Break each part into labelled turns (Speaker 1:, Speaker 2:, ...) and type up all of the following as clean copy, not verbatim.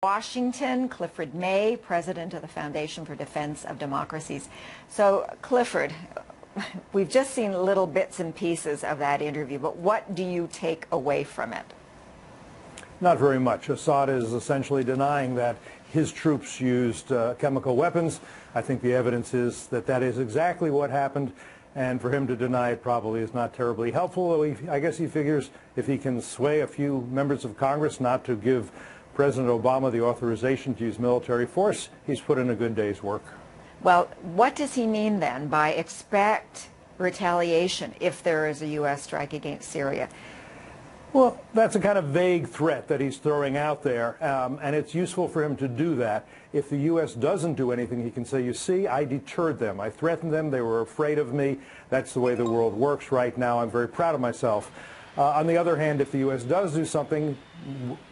Speaker 1: Washington, Clifford May, president of the Foundation for Defense of Democracies. So, Clifford, we've just seen little bits and pieces of that interview, but what do you take away from it?
Speaker 2: Not very much. Assad is essentially denying that his troops used chemical weapons. I think the evidence is that that is exactly what happened, and for him to deny it probably is not terribly helpful. I guess he figures if he can sway a few members of Congress not to give President Obama the authorization to use military force, he's put in a good day's work.
Speaker 1: Well, what does he mean then by expect retaliation if there is a U.S. strike against Syria?
Speaker 2: Well, that's a kind of vague threat that he's throwing out there, and it's useful for him to do that. If the U.S. doesn't do anything, he can say, you see, I deterred them. I threatened them. They were afraid of me. That's the way the world works right now. I'm very proud of myself. On the other hand, if the U.S. does do something,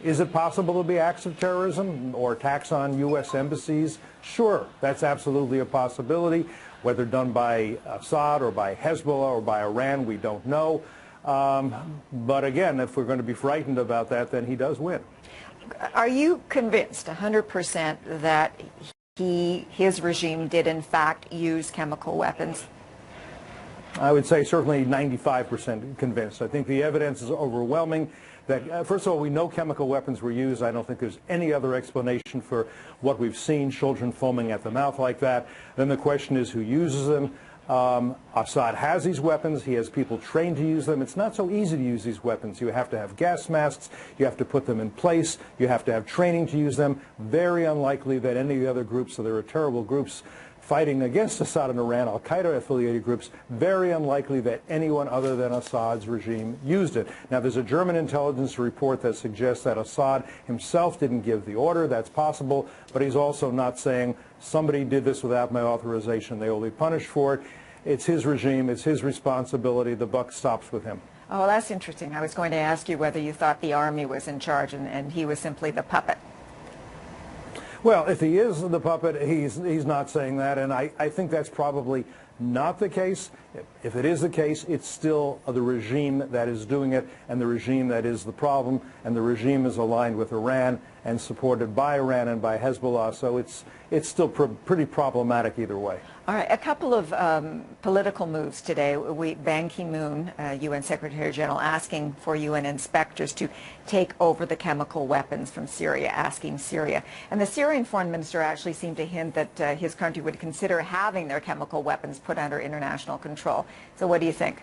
Speaker 2: is it possible to be acts of terrorism or attacks on U.S. embassies? Sure, that's absolutely a possibility. Whether done by Assad or by Hezbollah or by Iran, we don't know. But again, if we're going to be frightened about that, then he does win.
Speaker 1: Are you convinced 100% that his regime did in fact use chemical weapons?
Speaker 2: I would say certainly 95% convinced. I think the evidence is overwhelming that, first of all, we know chemical weapons were used. I don't think there's any other explanation for what we've seen, children foaming at the mouth like that. Then the question is who uses them. Assad has these weapons. He has people trained to use them. It's not so easy to use these weapons. You have to have gas masks. You have to put them in place. You have to have training to use them. Very unlikely that any of the other groups, so there are terrible groups fighting against Assad and Iran, al-Qaeda-affiliated groups, very unlikely that anyone other than Assad's regime used it. Now, there's a German intelligence report that suggests that Assad himself didn't give the order. That's possible, but he's also not saying somebody did this without my authorization. They will be punished for it. It's his regime. It's his responsibility. The buck stops with him.
Speaker 1: Oh, well, that's interesting. I was going to ask you whether you thought the army was in charge and he was simply the puppet.
Speaker 2: Well, if he is the puppet, he's not saying that, and I think that's probably not the case. If it is the case, it's still the regime that is doing it, and the regime that is the problem, and the regime is aligned with Iran and supported by Iran and by Hezbollah, so it's still pretty problematic either way.
Speaker 1: All right, a couple of political moves today. Ban Ki-moon, UN Secretary General, asking for UN inspectors to take over the chemical weapons from Syria, asking Syria. And the Syrian foreign minister actually seemed to hint that his country would consider having their chemical weapons put under international control. So what do you think?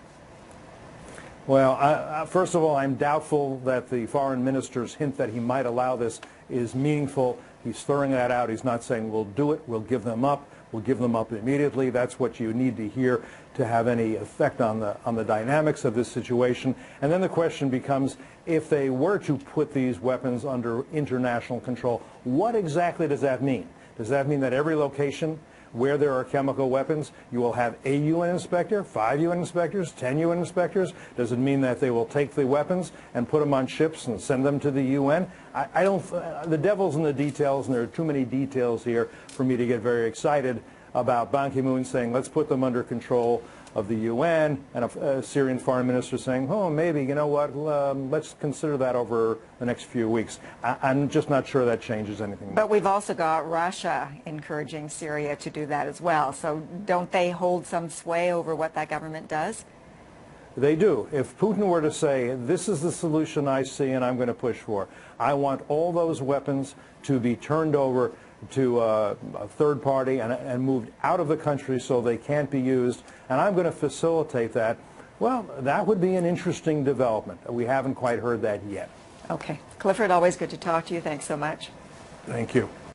Speaker 2: Well, first of all, I'm doubtful that the foreign minister's hint that he might allow this is meaningful. He's throwing that out. He's not saying we'll do it, we'll give them up. We'll give them up immediately. That's what you need to hear to have any effect on the dynamics of this situation. And then the question becomes, if they were to put these weapons under international control, what exactly does that mean? Does that mean that every location where there are chemical weapons, you will have a UN inspector, 5 UN inspectors, 10 UN inspectors? Does it mean that they will take the weapons and put them on ships and send them to the UN? The devil's in the details, and there are too many details here for me to get very excited about Ban Ki-moon saying, let's put them under control of the UN, and a Syrian foreign minister saying, oh, maybe, you know what, let's consider that over the next few weeks. I'm just not sure that changes anything.
Speaker 1: But we've also got Russia encouraging Syria to do that as well. So don't they hold some sway over what that government does?
Speaker 2: They do. If Putin were to say, this is the solution I see and I'm going to push for, I want all those weapons to be turned over to a third party and moved out of the country so they can't be used, and I'm going to facilitate that, well, that would be an interesting development. We haven't quite heard that yet.
Speaker 1: Okay. Clifford, always good to talk to you. Thanks so much.
Speaker 2: Thank you.